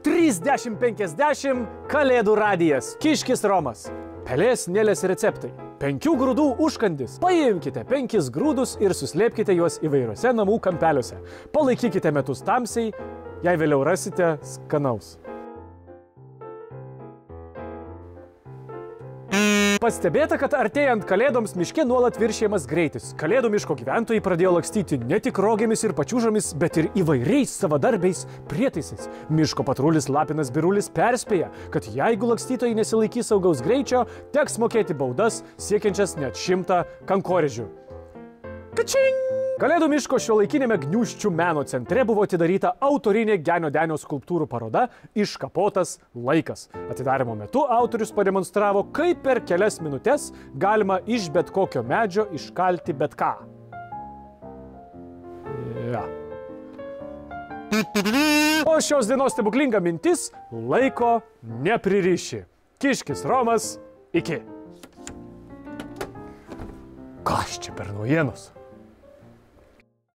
$30-50 Kalėdų radijas, Kiškis Romas. Pelės Nelės receptai. 5 grūdų užkandis. Paimkite 5 grūdus ir suslėpkite juos įvairiuose namų kampeliuose. Palaikykite metus tamsiai, jei vėliau rasite skanaus. Pastebėta, kad artėjant kalėdoms miške nuolat viršijamas greitis. Kalėdų miško gyventojai pradėjo lakstyti ne tik rogėmis ir pačiūžomis, bet ir įvairiais savadarbiais prietaisais. Miško patrulis Lapinas Birulis perspėja, kad jeigu lakstytojai nesilaikys saugaus greičio, teks mokėti baudas siekiančias net 100 kankorėžių. Kačing! Kalėdų miško šiuolaikinėme Gniūžčių meno centre buvo atidaryta autorinė Genio Denio skulptūrų paroda Iškapotas laikas. Atidarymo metu autorius pademonstravo, kaip per kelias minutes galima iš bet kokio medžio iškalti bet ką. Ja. O šios dienos stebuklinga mintis – laiko nepririši. Kiškis Romas, iki. Kas čia per naujienos?